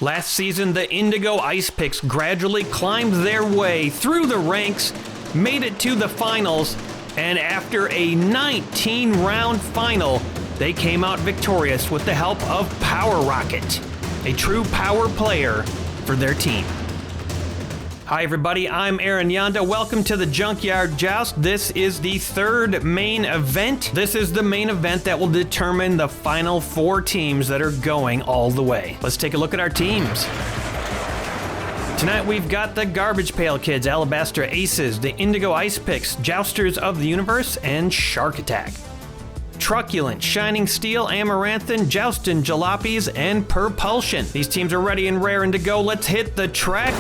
Last season, the Indigo Ice Picks gradually climbed their way through the ranks, made it to the finals, and after a 19-round final, they came out victorious with the help of Power Rocket, a true power player for their team. Hi everybody, I'm Aaron Yonda. Welcome to the Junkyard Joust. This is the third main event. This is the main event that will determine the final 4 teams that are going all the way. Let's take a look at our teams. Tonight we've got the Garbage Pail Kids, Alabaster Aces, the Indigo Ice Picks, Jousters of the Universe, and Shark Attack. Truculent, Shining Steel, Amaranthin, Joustin' Jalopies, and Propulsion. These teams are ready and raring to go. Let's hit the track.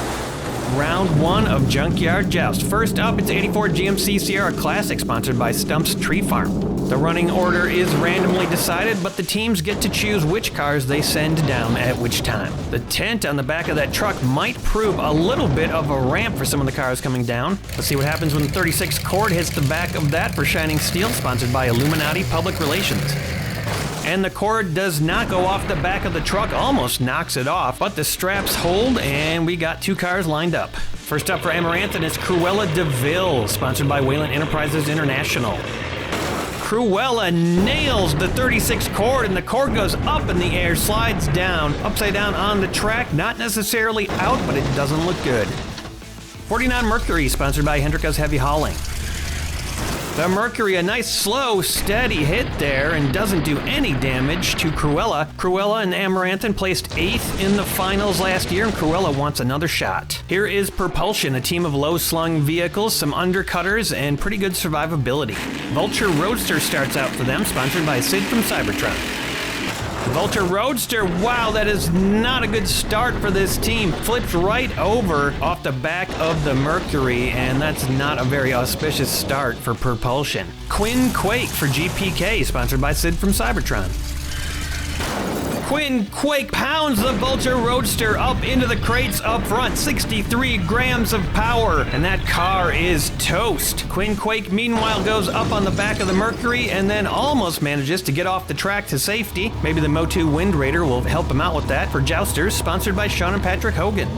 Round 1 of Junkyard Joust. First up, it's 84 GMC Sierra Classic, sponsored by Stump's Tree Farm. The running order is randomly decided, but the teams get to choose which cars they send down at which time. The tent on the back of that truck might prove a little bit of a ramp for some of the cars coming down. Let's see what happens when the 36 cord hits the back of that for Shining Steel, sponsored by Illuminati Public Relations. And the cord does not go off the back of the truck, almost knocks it off, but the straps hold, and we got 2 cars lined up. First up for Amaranthin is Cruella DeVille, sponsored by Wayland Enterprises International. Cruella nails the 36 cord, and the cord goes up in the air, slides down, upside down on the track, not necessarily out, but it doesn't look good. 49 Mercury, sponsored by Hendrika's Heavy Hauling. The Mercury, a nice, slow, steady hit there and doesn't do any damage to Cruella. Cruella and Amaranthin placed 8th in the finals last year, and Cruella wants another shot. Here is Propulsion, a team of low-slung vehicles, some undercutters, and pretty good survivability. Vulture Roadster starts out for them, sponsored by Sid from Cybertron. Vulture Roadster, wow, that is not a good start for this team. Flips right over off the back of the Mercury, and that's not a very auspicious start for Propulsion. Quinn Quake for GPK, sponsored by Sid from Cybertron. Quinn Quake pounds the Vulture Roadster up into the crates up front, 63 grams of power, and that car is toast. Quinn Quake meanwhile goes up on the back of the Mercury and then almost manages to get off the track to safety. Maybe the Motu Wind Raider will help him out with that for Jousters, sponsored by Sean and Patrick Hogan.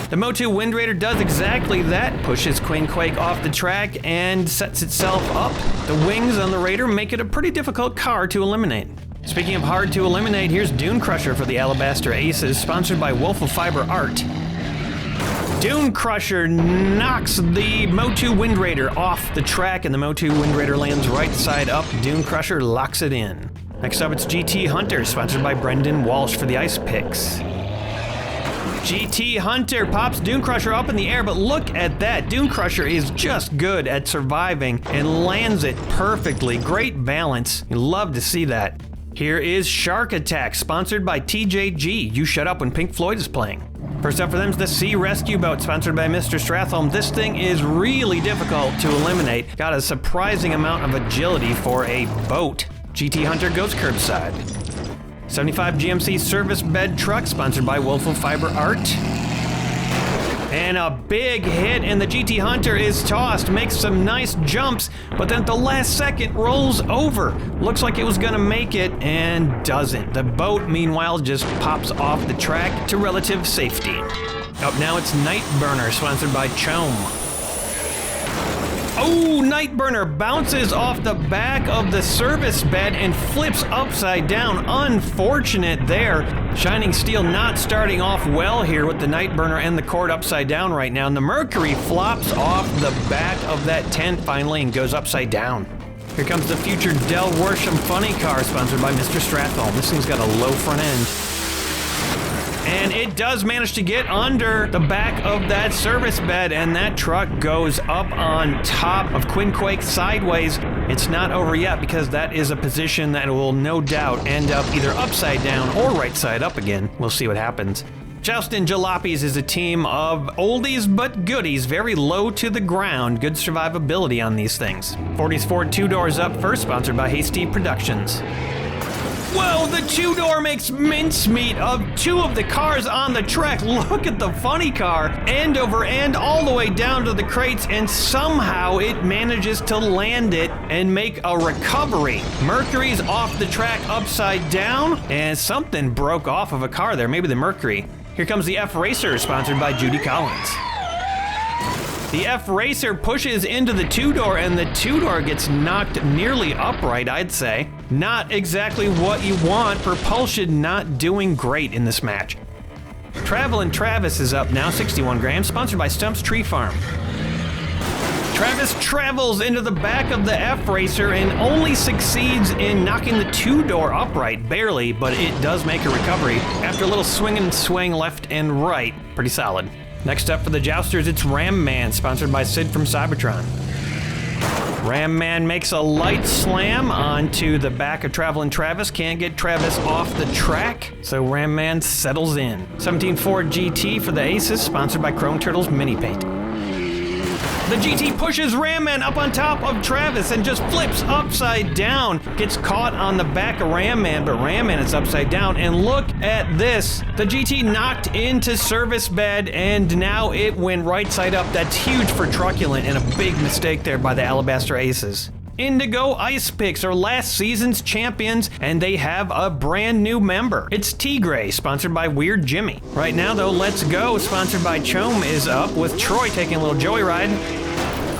The Motu Wind Raider does exactly that, pushes Quinn Quake off the track and sets itself up. The wings on the Raider make it a pretty difficult car to eliminate. Speaking of hard to eliminate, here's Dune Crusher for the Alabaster Aces, sponsored by Wolf of Fiber Art. Dune Crusher knocks the Motu Wind Raider off the track, and the Motu Wind Raider lands right side up. Dune Crusher locks it in. Next up, it's GT Hunter, sponsored by Brendan Walsh for the Ice Picks. GT Hunter pops Dune Crusher up in the air, but look at that. Dune Crusher is just good at surviving and lands it perfectly. Great balance. You love to see that. Here is Shark Attack, sponsored by TJG. You shut up when Pink Floyd is playing. First up for them is the Sea Rescue Boat, sponsored by Mr. Strathholm. This thing is really difficult to eliminate. Got a surprising amount of agility for a boat. GT Hunter goes curbside. 75 GMC Service Bed Truck, sponsored by Wolf of Fiber Art. And a big hit, and the GT Hunter is tossed, makes some nice jumps, but then at the last second rolls over. Looks like it was gonna make it, and doesn't. The boat, meanwhile, just pops off the track to relative safety. Up now it's Nightburner, sponsored by Chome. Oh, Nightburner bounces off the back of the service bed and flips upside down. Unfortunate there. Shining Steel not starting off well here with the Nightburner and the cord upside down right now. And the Mercury flops off the back of that tent finally and goes upside down. Here comes the future Del Worsham funny car, sponsored by Mr. Strathholm. This thing's got a low front end. And it does manage to get under the back of that service bed, and that truck goes up on top of Quinn Quake sideways. It's not over yet, because that is a position that will no doubt end up either upside down or right side up again. We'll see what happens. Joustin' Jalopies is a team of oldies but goodies, very low to the ground. Good survivability on these things. 40s Ford 2 doors up first, sponsored by Hasty Productions. Whoa, the two-door makes mincemeat of two of the cars on the track. Look at the funny car, end over end, all the way down to the crates, and somehow it manages to land it and make a recovery. Mercury's off the track upside down, and something broke off of a car there, maybe the Mercury. Here comes the F-Racer, sponsored by Judy Collins. The F-Racer pushes into the two-door, and the two-door gets knocked nearly upright, I'd say. Not exactly what you want. Propulsion not doing great in this match. Travelin' Travis is up now, 61 grams, sponsored by Stump's Tree Farm. Travis travels into the back of the F-Racer and only succeeds in knocking the two-door upright, barely, but it does make a recovery after a little swing and swing left and right. Pretty solid. Next up for the Jousters, it's Ram Man, sponsored by Sid from Cybertron. Ram Man makes a light slam onto the back of Travelin' Travis. Can't get Travis off the track, so Ram Man settles in. 17 Ford GT for the Aces, sponsored by Chrome Turtles Mini Paint. The GT pushes Ram Man up on top of Travis and just flips upside down. Gets caught on the back of Ram Man, but Ram Man is upside down. And look at this. The GT knocked into service bed, and now it went right side up. That's huge for Truculent, and a big mistake there by the Alabaster Aces. Indigo Ice Picks are last season's champions, and they have a brand new member. It's Tigray, sponsored by Weird Jimmy. Right now, though, Let's Go, sponsored by Chome, is up with Troy taking a little joyride.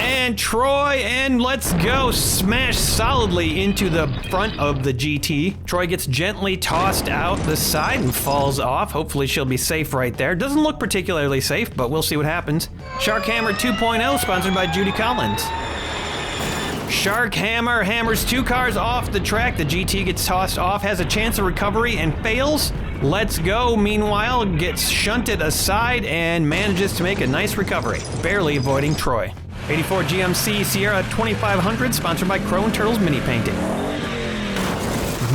And Troy and Let's Go smash solidly into the front of the GT. Troy gets gently tossed out the side and falls off. Hopefully she'll be safe right there. Doesn't look particularly safe, but we'll see what happens. Shark Hammer 2.0, sponsored by Judy Collins. Shark Hammer hammers two cars off the track. The GT gets tossed off, has a chance of recovery, and fails. Let's Go, meanwhile, gets shunted aside and manages to make a nice recovery, barely avoiding Troy. 84 GMC Sierra 2500, sponsored by Chrome Turtles Mini Painting.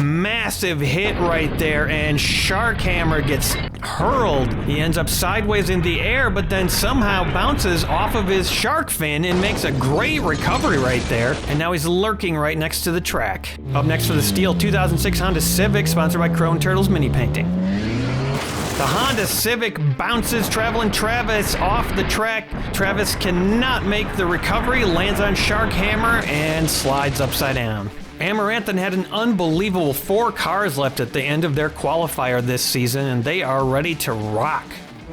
Massive hit right there, and Shark Hammer gets hurled. He ends up sideways in the air, but then somehow bounces off of his shark fin and makes a great recovery right there. And now he's lurking right next to the track. Up next for the Steel 2006 Honda Civic, sponsored by Chrome Turtles Mini Painting. The Honda Civic bounces Travelin' Travis off the track. Travis cannot make the recovery, lands on Shark Hammer, and slides upside down. Amaranthine had an unbelievable 4 cars left at the end of their qualifier this season, and they are ready to rock.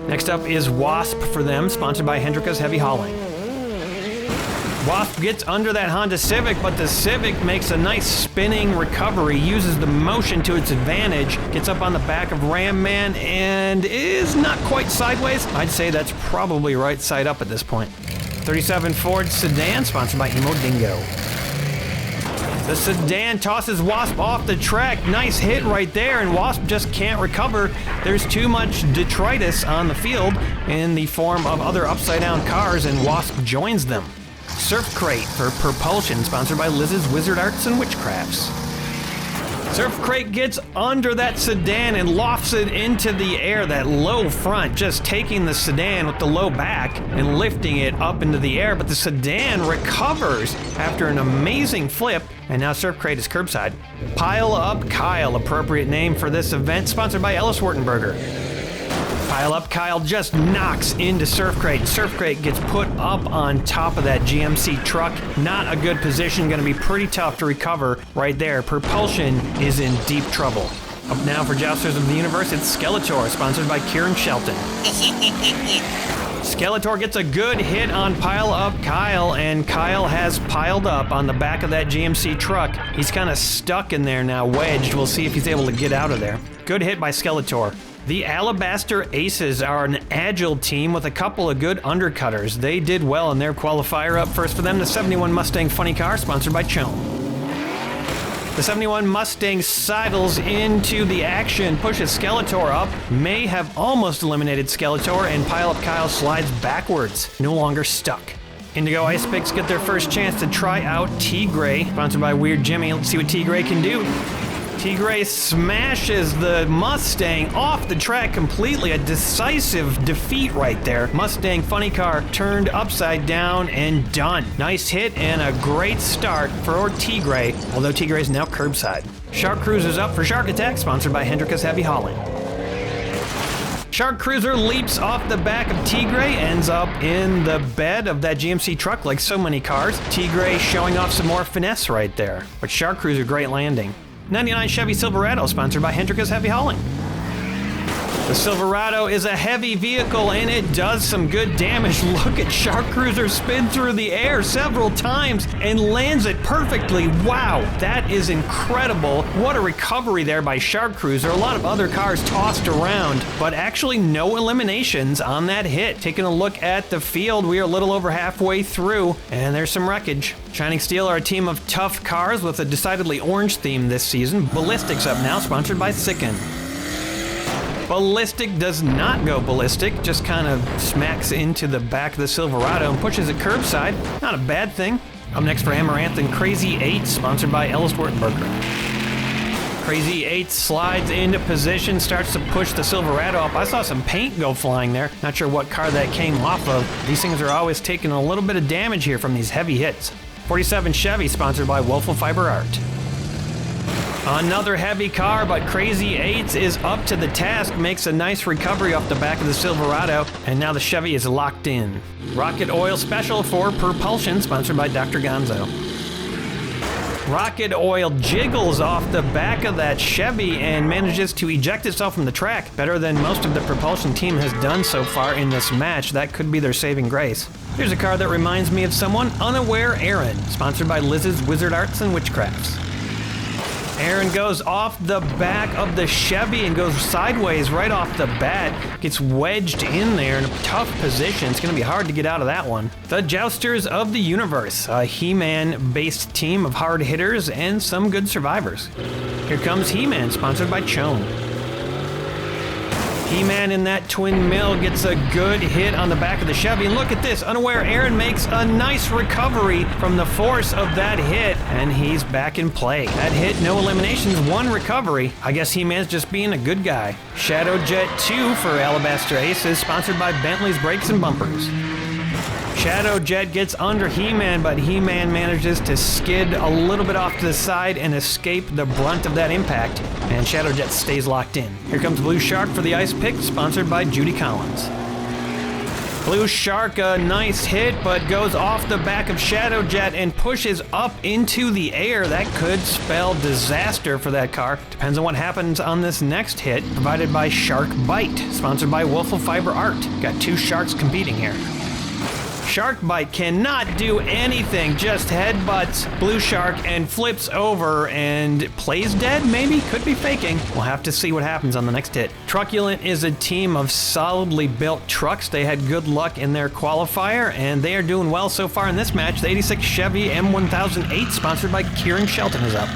Next up is Wasp for them, sponsored by Hendrika's Heavy Hauling. Wasp gets under that Honda Civic, but the Civic makes a nice spinning recovery, uses the motion to its advantage, gets up on the back of Ram Man, and is not quite sideways. I'd say that's probably right side up at this point. 37 Ford Sedan, sponsored by Emo Dingo. The Sedan tosses Wasp off the track. Nice hit right there, and Wasp just can't recover. There's too much detritus on the field in the form of other upside-down cars, and Wasp joins them. Surf Crate for Propulsion, sponsored by Liz's Wizard Arts and Witchcrafts. Surf Crate gets under that sedan and lofts it into the air, that low front, just taking the sedan with the low back and lifting it up into the air, but the sedan recovers after an amazing flip, and now Surf Crate is curbside. Pile Up Kyle, appropriate name for this event, sponsored by Ellis Wartenberger. Pile Up Kyle just knocks into Surf Crate. Surf Crate gets put up on top of that GMC truck. Not a good position, gonna be pretty tough to recover right there. Propulsion is in deep trouble. Up now for Jousters of the Universe, it's Skeletor, sponsored by Kieran Shelton. Skeletor gets a good hit on Pile Up Kyle, and Kyle has piled up on the back of that GMC truck. He's kind of stuck in there now, wedged. We'll see if he's able to get out of there. Good hit by Skeletor. The Alabaster Aces are an agile team with a couple of good undercutters. They did well in their qualifier. Up first for them, the 71 Mustang Funny Car, sponsored by Chome. The 71 Mustang sidles into the action, pushes Skeletor up, may have almost eliminated Skeletor, and Pile Up Kyle slides backwards, no longer stuck. Indigo Ice Picks get their first chance to try out Tigray, sponsored by Weird Jimmy. Let's see what Tigray can do. Tigray smashes the Mustang off the track completely. A decisive defeat right there. Mustang funny car turned upside down and done. Nice hit and a great start for Tigray, although Tigray is now curbside. Shark Cruiser's up for Shark Attack, sponsored by Hendricus Heavy Hauling. Shark Cruiser leaps off the back of Tigray, ends up in the bed of that GMC truck like so many cars. Tigray showing off some more finesse right there. But Shark Cruiser, great landing. 99 Chevy Silverado, sponsored by Hendricus Heavy Hauling. The Silverado is a heavy vehicle and it does some good damage. Look at Shark Cruiser spin through the air several times and lands it perfectly. Wow, that is incredible. What a recovery there by Shark Cruiser. A lot of other cars tossed around, but actually no eliminations on that hit. Taking a look at the field, we are a little over halfway through and there's some wreckage. Shining Steel are a team of tough cars with a decidedly orange theme this season. Ballistic's up now, sponsored by Sicken. Ballistic does not go ballistic, just kind of smacks into the back of the Silverado and pushes it curbside. Not a bad thing. Up next for Amaranth and Crazy 8, sponsored by Ellis Wertenberger. Crazy 8 slides into position, starts to push the Silverado up. I saw some paint go flying there. Not sure what car that came off of. These things are always taking a little bit of damage here from these heavy hits. 47 Chevy, sponsored by Woeful Fiber Art. Another heavy car, but Crazy 8 is up to the task, makes a nice recovery off the back of the Silverado, and now the Chevy is locked in. Rocket Oil Special for Propulsion, sponsored by Dr. Gonzo. Rocket Oil jiggles off the back of that Chevy and manages to eject itself from the track. Better than most of the Propulsion team has done so far in this match. That could be their saving grace. Here's a car that reminds me of someone, Unaware Aaron, sponsored by Liz's Wizard Arts and Witchcrafts. Aaron goes off the back of the Chevy and goes sideways right off the bat. Gets wedged in there in a tough position. It's going to be hard to get out of that one. The Jousters of the Universe, a He-Man based team of hard hitters and some good survivors. Here comes He-Man, sponsored by Chone. He-Man in that twin mill gets a good hit on the back of the Chevy. And look at this, Unaware Aaron makes a nice recovery from the force of that hit, and he's back in play. That hit, no eliminations, one recovery. I guess He-Man's just being a good guy. Shadow Jet 2 for Alabaster Aces, sponsored by Bentley's Brakes and Bumpers. Shadow Jet gets under He-Man, but He-Man manages to skid a little bit off to the side and escape the brunt of that impact, and Shadow Jet stays locked in. Here comes Blue Shark for the Ice Pick, sponsored by Judy Collins. Blue Shark, a nice hit, but goes off the back of Shadow Jet and pushes up into the air. That could spell disaster for that car. Depends on what happens on this next hit, provided by Shark Bite, sponsored by Woeful Fiber Art. Got two sharks competing here. Shark Bite cannot do anything, just headbutts Blue Shark and flips over and plays dead, maybe? Could be faking. We'll have to see what happens on the next hit. Truculent is a team of solidly built trucks. They had good luck in their qualifier, and they are doing well so far in this match. The 86 Chevy M1008, sponsored by Kieran Shelton, is up.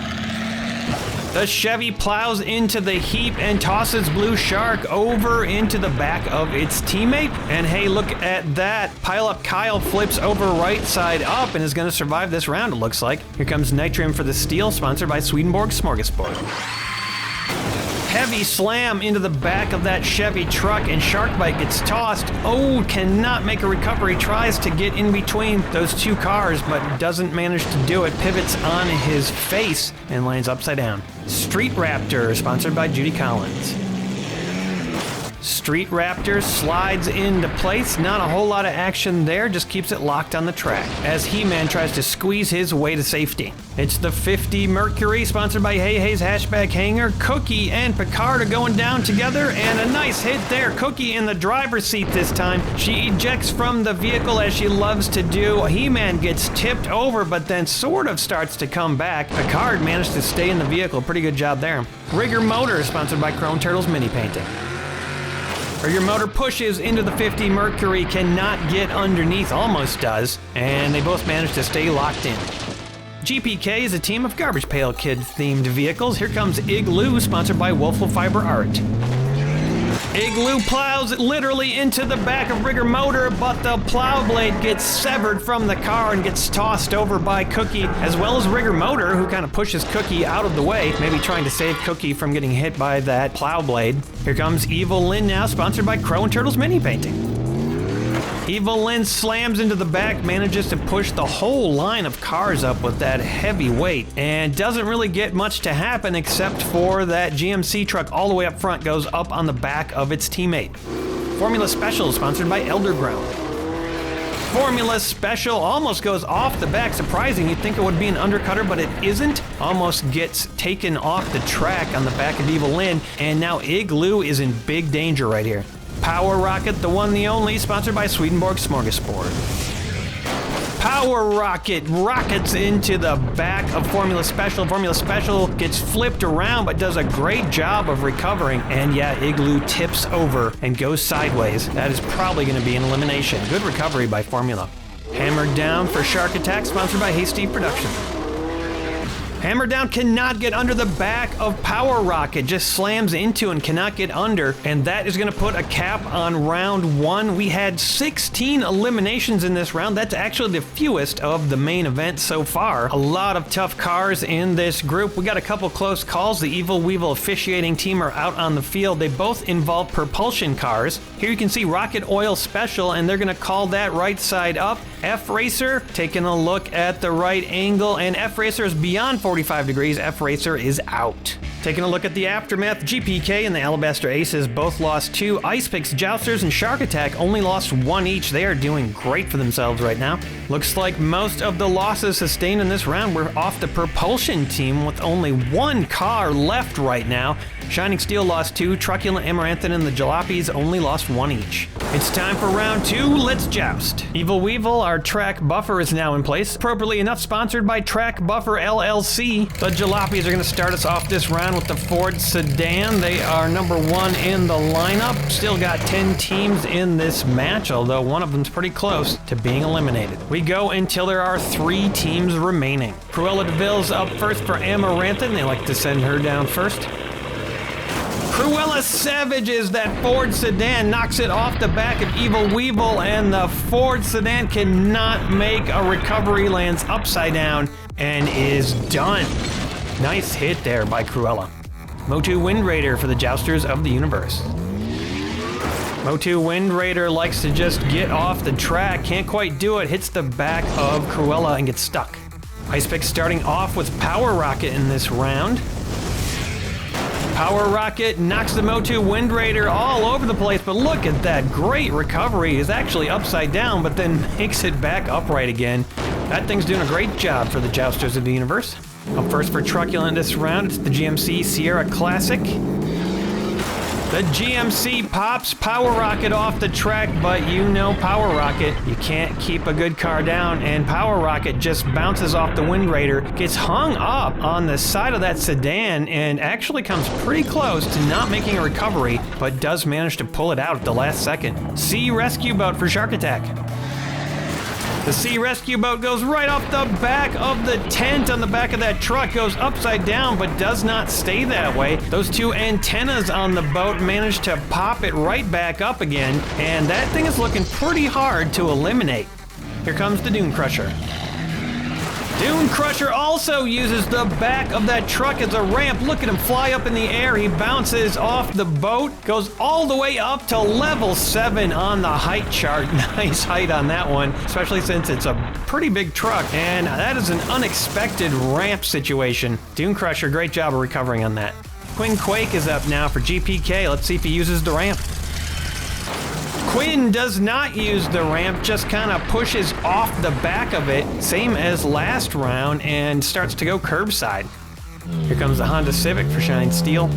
The Chevy plows into the heap and tosses Blue Shark over into the back of its teammate. And hey, look at that. Pile Up Kyle flips over right side up and is going to survive this round, it looks like. Here comes Nitrium for the Steel, sponsored by Swedenborg Smorgasbord. Heavy slam into the back of that Chevy truck, and Sharkbite gets tossed. Oh, cannot make a recovery. Tries to get in between those two cars, but doesn't manage to do it. Pivots on his face and lands upside down. Street Raptor, sponsored by Judy Collins. Street Raptor slides into place. Not a whole lot of action there, just keeps it locked on the track as He-Man tries to squeeze his way to safety. It's the 50 Mercury, sponsored by Hey Hey's Hatchback Hanger. Cookie and Picard are going down together, and a nice hit there. Cookie in the driver's seat this time. She ejects from the vehicle as she loves to do. He-Man gets tipped over, but then sort of starts to come back. Picard managed to stay in the vehicle. Pretty good job there. Rigger Motor, sponsored by Chrome Turtles Mini Painting. Your motor pushes into the 50 Mercury, cannot get underneath, almost does, and they both manage to stay locked in. GPK is a team of Garbage Pail Kid themed vehicles. Here comes Igloo, sponsored by Woeful Fiber Art. Igloo plows literally into the back of Rigger Motor, but the plow blade gets severed from the car and gets tossed over by Cookie, as well as Rigger Motor, who kind of pushes Cookie out of the way, maybe trying to save Cookie from getting hit by that plow blade. Here comes Evil Lynn now, sponsored by Crow and Turtles Mini Painting. Evil Lynn slams into the back, manages to push the whole line of cars up with that heavy weight, and doesn't really get much to happen except for that GMC truck all the way up front goes up on the back of its teammate. Formula Special, sponsored by Elderground. Formula Special almost goes off the back. Surprising, you'd think it would be an undercutter, but it isn't. Almost gets taken off the track on the back of Evil Lynn, and now Igloo is in big danger right here. Power Rocket, the one, the only, sponsored by Swedenborg Smorgasbord. Power Rocket rockets into the back of Formula Special. Formula Special gets flipped around, but does a great job of recovering. And yeah, Igloo tips over and goes sideways. That is probably going to be an elimination. Good recovery by Formula. Hammered Down for Shark Attack, sponsored by Hasty Production. Hammer Down cannot get under the back of Power Rocket, just slams into and cannot get under, and that is going to put a cap on round 1. We had 16 eliminations in this round. That's actually the fewest of the main event so far. A lot of tough cars in this group. We got a couple close calls. The Evil Weevil officiating team are out on the field. They both involve propulsion cars. Here you can see Rocket Oil Special, and they're going to call that right side up. F-Racer taking a look at the right angle, and F-Racer is beyond 45 degrees. F-Racer is out. Taking a look at the aftermath, GPK and the Alabaster Aces both lost 2. Ice Picks, Jousters, and Shark Attack only lost 1 each. They are doing great for themselves right now. Looks like most of the losses sustained in this round were off the propulsion team with only 1 car left right now. Shining Steel lost 2, Truculent Amaranthin and the Jalopies only lost 1 each. It's time for round 2, let's joust. Evil Weevil, our track buffer is now in place. Appropriately enough, sponsored by Track Buffer LLC. The Jalopies are going to start us off this round with the Ford Sedan. They are number 1 in the lineup. Still got 10 teams in this match, although one of them's pretty close to being eliminated. We go until there are 3 teams remaining. Cruella DeVille's up first for Amaranthin. They like to send her down first. Cruella savages that Ford Sedan, knocks it off the back of Evil Weevil, and the Ford Sedan cannot make a recovery, lands upside down, and is done. Nice hit there by Cruella. Motu Wind Raider for the Jousters of the Universe. Motu Wind Raider likes to just get off the track, can't quite do it, hits the back of Cruella and gets stuck. Ice Pick starting off with Power Rocket in this round. Power Rocket knocks the Motu Wind Raider all over the place, but look at that great recovery. Is actually upside down, but then makes it back upright again. That thing's doing a great job for the Jousters of the Universe. Up first for Truculent this round, it's the GMC Sierra Classic. The GMC pops Power Rocket off the track, but you know Power Rocket, you can't keep a good car down, and Power Rocket just bounces off the Wind Raider, gets hung up on the side of that sedan, and actually comes pretty close to not making a recovery, but does manage to pull it out at the last second. Sea Rescue Boat for Shark Attack. The Sea Rescue Boat goes right off the back of the tent on the back of that truck, goes upside down, but does not stay that way. Those 2 antennas on the boat manage to pop it right back up again, and that thing is looking pretty hard to eliminate. Here comes the Dune Crusher. Dune Crusher also uses the back of that truck as a ramp. Look at him fly up in the air. He bounces off the boat, goes all the way up to level 7 on the height chart. Nice height on that one, especially since it's a pretty big truck. And that is an unexpected ramp situation. Dune Crusher, great job of recovering on that. Quinn Quake is up now for GPK. Let's see if he uses the ramp. Quinn does not use the ramp, just kind of pushes off the back of it, same as last round, and starts to go curbside. Here comes the Honda Civic for Shine Steel.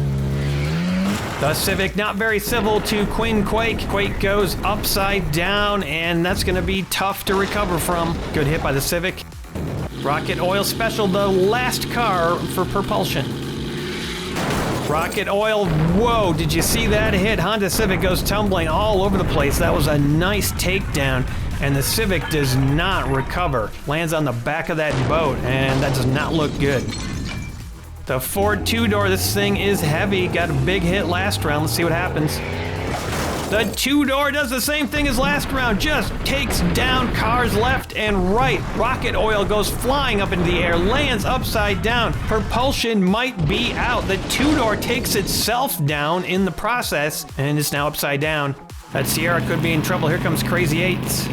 The Civic not very civil to Quinn Quake. Quake goes upside down, and that's going to be tough to recover from. Good hit by the Civic. Rocket Oil Special, the last car for propulsion. Rocket Oil, whoa, did you see that hit? Honda Civic goes tumbling all over the place. That was a nice takedown, and the Civic does not recover. Lands on the back of that boat, and that does not look good. The Ford two-door, this thing is heavy. Got a big hit last round. Let's see what happens. The two-door does the same thing as last round, just takes down cars left and right. Rocket oil goes flying up into the air, lands upside down. Propulsion might be out. The two-door takes itself down in the process, and it's now upside down. That Sierra could be in trouble. Here comes Crazy Eights.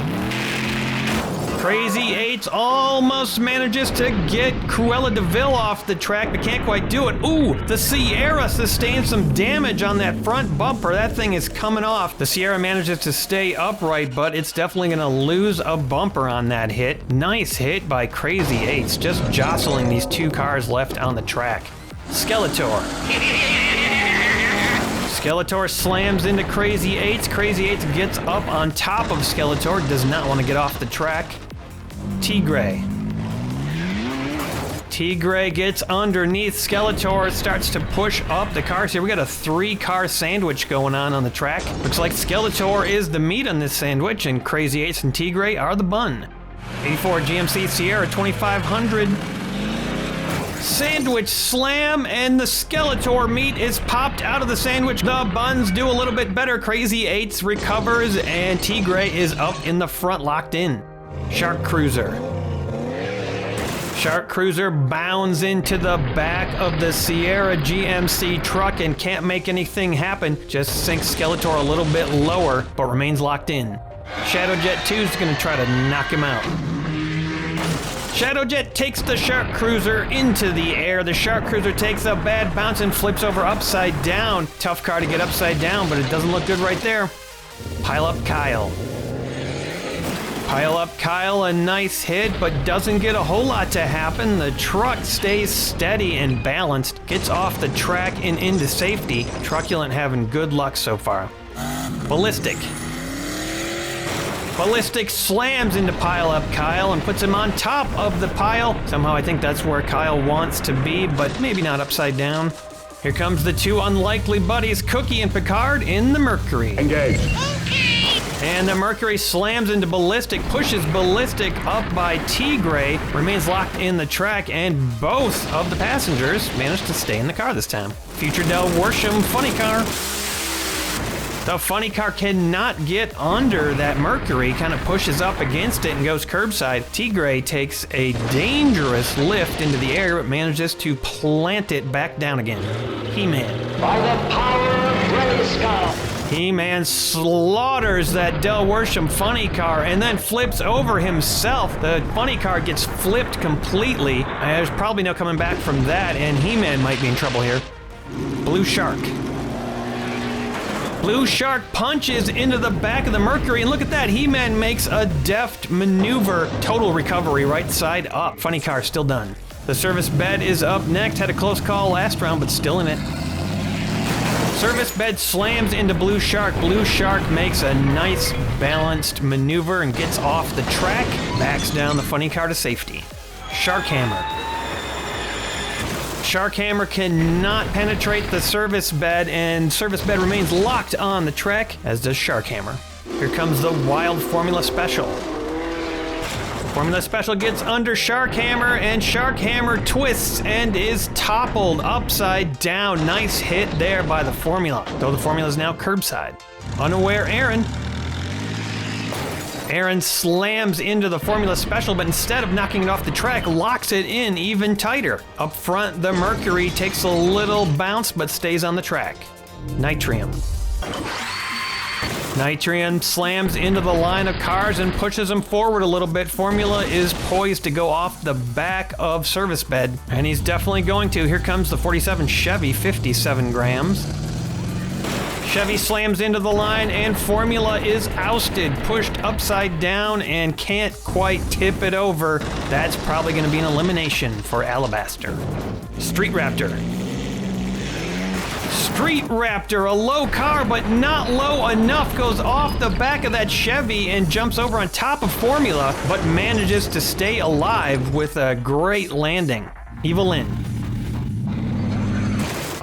Crazy Eights almost manages to get Cruella de Vil off the track, but can't quite do it. Ooh, the Sierra sustains some damage on that front bumper. That thing is coming off. The Sierra manages to stay upright, but it's definitely gonna lose a bumper on that hit. Nice hit by Crazy Eights, just jostling these two cars left on the track. Skeletor. Skeletor slams into Crazy Eights. Crazy Eights gets up on top of Skeletor, does not want to get off the track. Tigray. Tigray gets underneath Skeletor, starts to push up the cars here. We got a 3-car sandwich going on the track. Looks like Skeletor is the meat on this sandwich, and Crazy Eights and Tigray are the bun. 84 GMC Sierra 2500. Sandwich slam, and the Skeletor meat is popped out of the sandwich. The buns do a little bit better. Crazy Eights recovers, and Tigray is up in the front, locked in. Shark Cruiser. Shark Cruiser bounds into the back of the Sierra GMC truck and can't make anything happen. Just sinks Skeletor a little bit lower, but remains locked in. Shadowjet 2 is going to try to knock him out. Shadowjet takes the Shark Cruiser into the air. The Shark Cruiser takes a bad bounce and flips over upside down. Tough car to get upside down, but it doesn't look good right there. Pile Up Kyle. Pile Up Kyle, a nice hit, but doesn't get a whole lot to happen. The truck stays steady and balanced, gets off the track and into safety. Truculent having good luck so far. Ballistic. Ballistic slams into Pile Up Kyle and puts him on top of the pile. Somehow I think that's where Kyle wants to be, but maybe not upside down. Here comes the two unlikely buddies, Cookie and Picard, in the Mercury. Engage. And the Mercury slams into Ballistic, pushes Ballistic up by Tigray, remains locked in the track, and both of the passengers manage to stay in the car this time. Future Del Worsham funny car. The funny car cannot get under that Mercury, kind of pushes up against it and goes curbside. Tigray takes a dangerous lift into the air, but manages to plant it back down again. He-Man. By the power of Grayskull. He-Man slaughters that Del Worsham funny car and then flips over himself. The funny car gets flipped completely. There's probably no coming back from that, and He-Man might be in trouble here. Blue Shark. Blue Shark punches into the back of the Mercury, and look at that, He-Man makes a deft maneuver. Total recovery, right side up. Funny car still done. The service bed is up next. Had a close call last round, but still in it. Service bed slams into Blue Shark. Blue Shark makes a nice balanced maneuver and gets off the track. Backs down the funny car to safety. Shark Hammer. Shark Hammer cannot penetrate the service bed, and service bed remains locked on the track, as does Shark Hammer. Here comes the Wild Formula Special. Formula Special gets under Shark Hammer, and Shark Hammer twists and is toppled upside down. Nice hit there by the Formula, though the Formula is now curbside. Unaware Aaron. Aaron slams into the Formula Special, but instead of knocking it off the track, locks it in even tighter. Up front, the Mercury takes a little bounce, but stays on the track. Nitrium. Nitrium slams into the line of cars and pushes them forward a little bit. Formula is poised to go off the back of service bed, and he's definitely going to. Here comes the 47 Chevy, 57 grams. Chevy slams into the line, and Formula is ousted, pushed upside down, and can't quite tip it over. That's probably going to be an elimination for Alabaster. Street Raptor. Street Raptor, a low car, but not low enough, goes off the back of that Chevy and jumps over on top of Formula, but manages to stay alive with a great landing. Evelyn.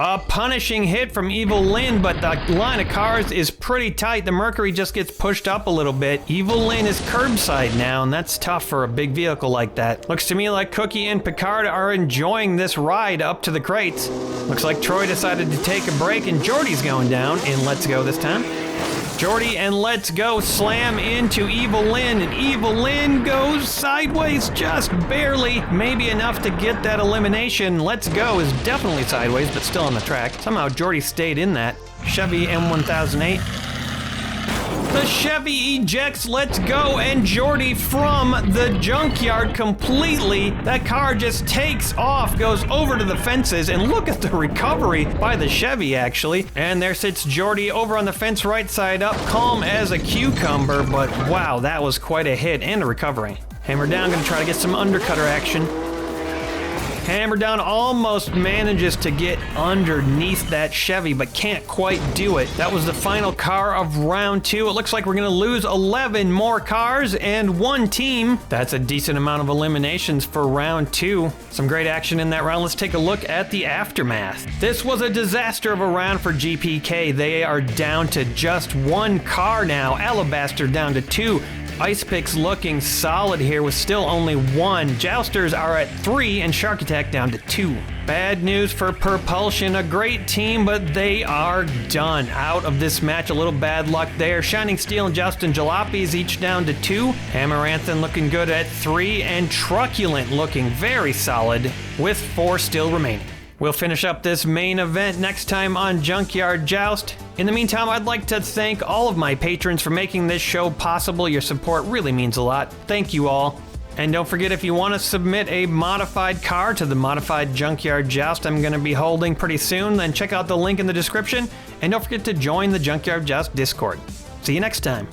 A punishing hit from Evil Lynn, but the line of cars is pretty tight. The Mercury just gets pushed up a little bit. Evil Lynn is curbside now, and that's tough for a big vehicle like that. Looks to me like Cookie and Picard are enjoying this ride up to the crates. Looks like Troy decided to take a break, and Jordy's going down in Let's Go this time. Jordy and Let's Go slam into Evil Lynn, and Evil Lynn goes sideways just barely, maybe enough to get that elimination. Let's Go is definitely sideways, but still on the track. Somehow Jordy stayed in that. Chevy M1008. The Chevy ejects Let's Go and Jordy from the junkyard completely. That car just takes off, goes over to the fences, and look at the recovery by the Chevy, actually. And there sits Jordy over on the fence right side up, calm as a cucumber, but wow, that was quite a hit and a recovery. Hammer down, gonna try to get some undercutter action. Hammer down almost manages to get underneath that Chevy, but can't quite do it. That was the final car of round 2. It looks like we're gonna lose 11 more cars and 1 team. That's a decent amount of eliminations for round 2. Some great action in that round. Let's take a look at the aftermath. This was a disaster of a round for GPK. They are down to just 1 car now. Alabaster down to 2. Ice Picks looking solid here with still only 1. Jousters are at 3 and Shark Attack down to 2. Bad news for Propulsion, a great team, but they are done. Out of this match, a little bad luck there. Shining Steel and Justin Jalopies each down to 2. Amaranthin looking good at 3, and Truculent looking very solid with 4 still remaining. We'll finish up this main event next time on Junkyard Joust. In the meantime, I'd like to thank all of my patrons for making this show possible. Your support really means a lot. Thank you all. And don't forget, if you want to submit a modified car to the Modified Junkyard Joust I'm going to be holding pretty soon, then check out the link in the description. And don't forget to join the Junkyard Joust Discord. See you next time.